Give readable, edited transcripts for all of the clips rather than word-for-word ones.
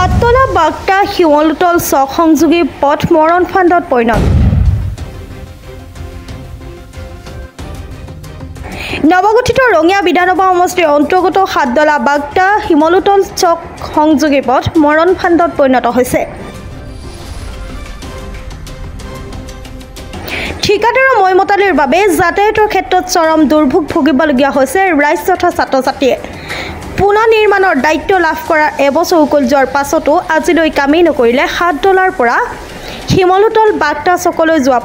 হাততলা বাগটা শিমলুতল চক সংযোগী পথ মৰণ ফান্দত পৰিণত। নৱগঠিত ৰঙিয়া বিধানসভা সমষ্টিৰ অন্তৰ্গত হাততলা বাগটা শিমলুতল চক সংযোগী পথ মৰণ ফান্দত পৰিণত হৈছে। ঠিকাদাৰৰ মইমতালিৰ বাবে যাতায়াতৰ ক্ষেত্ৰত চৰম দুৰ্ভোগ ভুগিবলগীয়া হৈছে ৰাইজ তথা ছাত্ৰ ছাত্ৰীয়ে। পুনৰ নিৰ্মাণৰ দায়িত্ব লাভ কৰাৰ এবছৰ উকল যোৱাৰ পাছতো আজিলৈ কামেই নকৰিলে হাততলাৰ পৰা শিমলুতল বাগটা চকলৈ যোৱা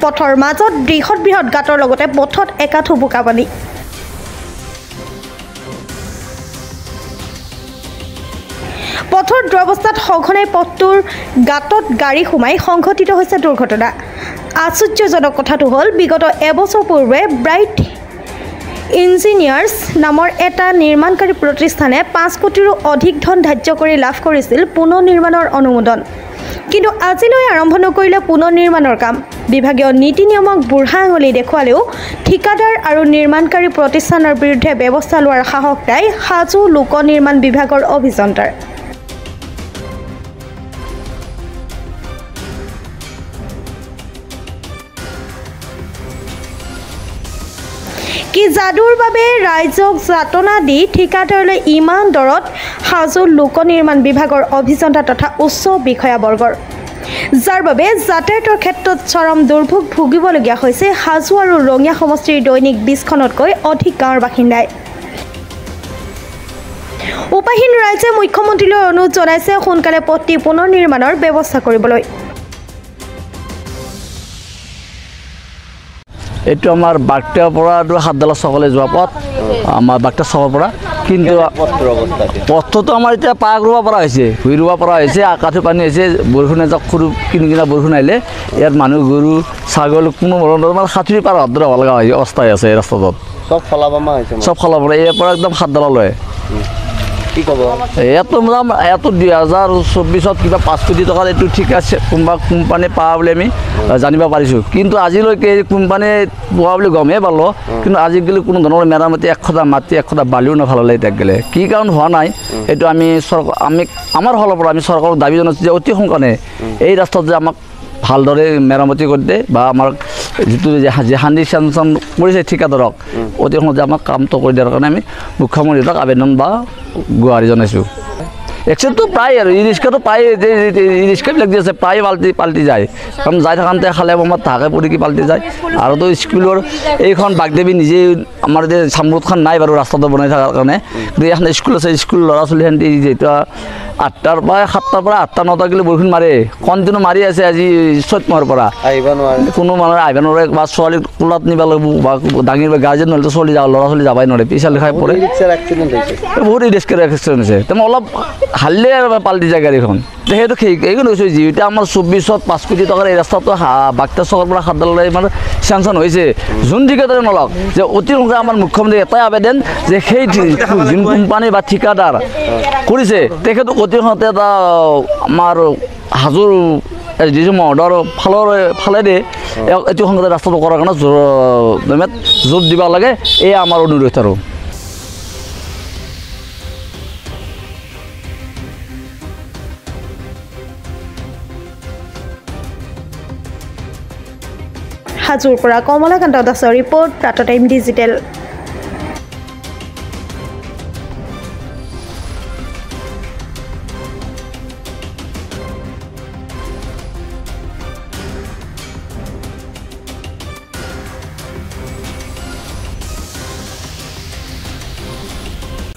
পথৰ মাজত বৃহৎ গাঁতৰ লগতে পথত একাঠো বোকা পানী। পথৰ দুৰৱস্থাত সঘনাই পথটোৰ গাঁতত গাড়ী সোমাই সংঘটিত হৈছে দুৰ্ঘটনা। আশ্চৰ্যজনক কথাটো হ'ল বিগত এবছৰ পূৰ্বে ব্ৰাইট ইঞ্জিনিয়াৰ্ছ নামৰ এটা নিৰ্মাণকাৰী প্ৰতিষ্ঠানে 5 কোটিৰো অধিক ধন ধাৰ্য কৰি লাভ কৰিছিল পুনৰ নিৰ্মাণৰ অনুমোদন। কিন্তু আজিলৈ আৰম্ভ নকৰিলে পুনৰ নিৰ্মাণৰ কাম। বিভাগীয় নীতি নিয়মক বুঢ়া আঙুলি দেখুৱালেও ঠিকাদাৰ আৰু নিৰ্মাণকাৰী প্ৰতিষ্ঠানৰ বিৰুদ্ধে ব্যৱস্থা লোৱাৰ সাহস নাই হাজো লোক নিৰ্মাণ বিভাগৰ অভিযন্তাৰ। কি যাদুৰ বাবে ৰাইজক যাতনা দি ঠিকাদাৰলৈ ইমান দৰত হাজো লোক নিৰ্মাণ বিভাগৰ অভিযন্তা তথা উচ্চ বিষয়াবৰ্গৰ, যাৰ বাবে যাতায়াতৰ ক্ষেত্ৰত চৰম দুৰ্ভোগ ভুগিবলগীয়া হৈছে হাজো আৰু ৰঙিয়া সমষ্টিৰ দৈনিক 20খনতকৈ অধিক গাঁৱৰ বাসিন্দাই। উপায়হীন ৰাইজে মুখ্যমন্ত্ৰীলৈ অনুৰোধ জনাইছে সোনকালে পথটি পুনৰ নিৰ্মাণৰ ব্যৱস্থা কৰিবলৈ। এইটো আমাৰ বাগটাৰ পৰা হাততলা চকলৈ যোৱা পথ, আমাৰ বাগটা চকৰ পৰা। কিন্তু পথটোতো আমাৰ এতিয়া পাক ৰুব পৰা হৈছে, ভুই ৰুব পৰা হৈছে, আকাঠো পানী হৈছে। বৰষুণ এজাক সৰু কিনিকিনা বৰষুণ আহিলে ইয়াত মানুহ গৰু ছাগলী কোনো ধৰণৰ মানে সাঁতুৰি পাৰ হাত হ'ব লগা অৱস্থা আছে এই ৰাস্তাটোত। চব খলাবামা হৈছে, চব খলাবামা ইয়াৰ পৰা একদম হাততলালৈ। কি ক'ব ইয়াতো 2024ত কিবা 5 কোটি টকাৰ এইটো ঠিক আছে কোনোবা কোম্পানী পোৱা বুলি আমি জানিব পাৰিছোঁ। কিন্তু আজিলৈকে এই কোম্পানী পোৱা বুলি গমেই পালোঁ, কিন্তু আজিকালি কোনো ধৰণৰ মেৰামতি একখদা মাটি একখদা বালিও নফালালে এতিয়া গ'লে কি কাৰণ হোৱা নাই। এইটো আমি আমাৰ ফালৰ পৰা আমি চৰকাৰক দাবী জনাইছোঁ যে অতি সোনকালে এই ৰাস্তাত যে আমাক ভালদৰে মেৰামতি কৰি দিয়ে বা আমাৰ যিটো যে হান্দি চেংচন কৰিছে ঠিকাদাৰক অতি সোনকালে আমাক কামটো কৰি দিয়াৰ কাৰণে আমি মুখ্যমন্ত্ৰীক আবেদন বা গুহাৰি জনাইছোঁ। একচুৱেলিটো প্ৰায় আৰু ই ৰিক্সাটো প্ৰায় ই ৰিক্সাবিলাক যি আছে প্ৰায় পাল্টি যায়, কাৰণ যাই থাকোঁতে খালে বমাত তাহাকে পৰি কি পাল্টি যায়। আৰুতো স্কুলৰ এইখন বাগদেৱী নিজেই আমাৰ যে চামৰুদখন নাই বাৰু ৰাস্তাটো বনাই থকাৰ কাৰণে, কিন্তু এখন স্কুল আছে, স্কুল ল'ৰা ছোৱালীহঁতে যিহেতু 8টাৰ পৰা 7টাৰ পৰা 8টা 9টা গ'লে বৰষুণ মাৰে, কণ্টিনিউ মাৰি আছে আজি 4 মাহৰ পৰা। কোনো মানুহে আহিব নোৱাৰে বা ছোৱালী কোলাত নিব লাগিব বা ডাঙৰ গাৰ্জেন নহ'লেতো ল'ৰা ছোৱালী যাবই নোৱাৰে, পিছালি খাই পৰে। বহুত ৰিক্সাৰ এক্সিডেণ্ট হৈছে, তেনে অলপ হালিলে আৰু পাল্টি যায় গাড়ীখন। সেইটো এইখন হৈছে যিহেতু আমাৰ 24ত 5 কোটি টকাৰ এই ৰাস্তাটো বাগটা চকৰ পৰা হাততলালৈ মানে চেংচন হৈছে। যোন ঠিকাদাৰে নলওক যে অতি সোনকালে আমাৰ মুখ্যমন্ত্ৰী এটাই আবেদন যে সেই যোন কোম্পানী বা ঠিকাদাৰ কৰিছে তেখেতক অতি সোনকালে এটা আমাৰ হাজোৰ যিটো মহোদয়ৰ ফালেদি অতি সোনকালে ৰাস্তাটো কৰাৰ কাৰণে জোৰ দিব লাগে, এয়া আমাৰ অনুৰোধ। আৰু হাজোৰ পৰা কমলাকান্ত দাসৰ ৰিপৰ্ট, প্ৰাতঃ টাইম ডিজিটেল।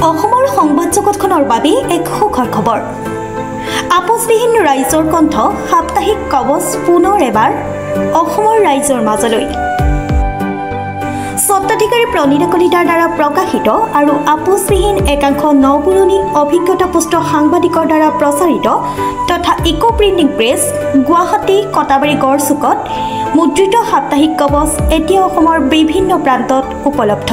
অসমৰ সংবাদ জগতখনৰ বাবে এক সুখৰ খবৰ। আপোচবিহীন ৰাইজৰ কণ্ঠ সাপ্তাহিক কবচ পুনৰ এবাৰ অসমৰ ৰাইজৰ মাজলৈ। স্বত্বাধিকাৰী প্ৰণীতা কলিতাৰ দ্বাৰা প্ৰকাশিত আৰু আপোচবিহীন একাংশ নপুৰণি অভিজ্ঞতাপুষ্ট সাংবাদিকৰ দ্বাৰা প্ৰচাৰিত তথা eco printing press Guwahati Katabari গড়চুকত মুদ্ৰিত সাপ্তাহিক কবচ এতিয়া অসমৰ বিভিন্ন প্ৰান্তত উপলব্ধ।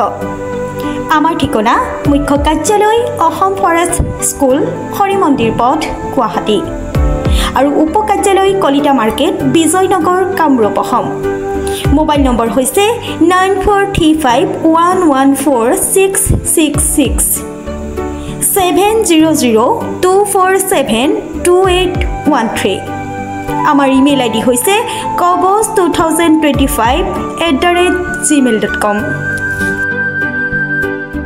আমাৰ ঠিকনা মুখ্য কাৰ্যালয় অসম ফৰেষ্ট স্কুল, হৰি মন্দিৰ পথ, গুৱাহাটী আৰু উপ কাৰ্যালয় Kalita market, Bijoynagar, Kamrup, Assam. Mobile number হৈছে 9435114666 7002472813 আমাৰ ইমেইল আইডি হৈছে kobos2025@gmail.com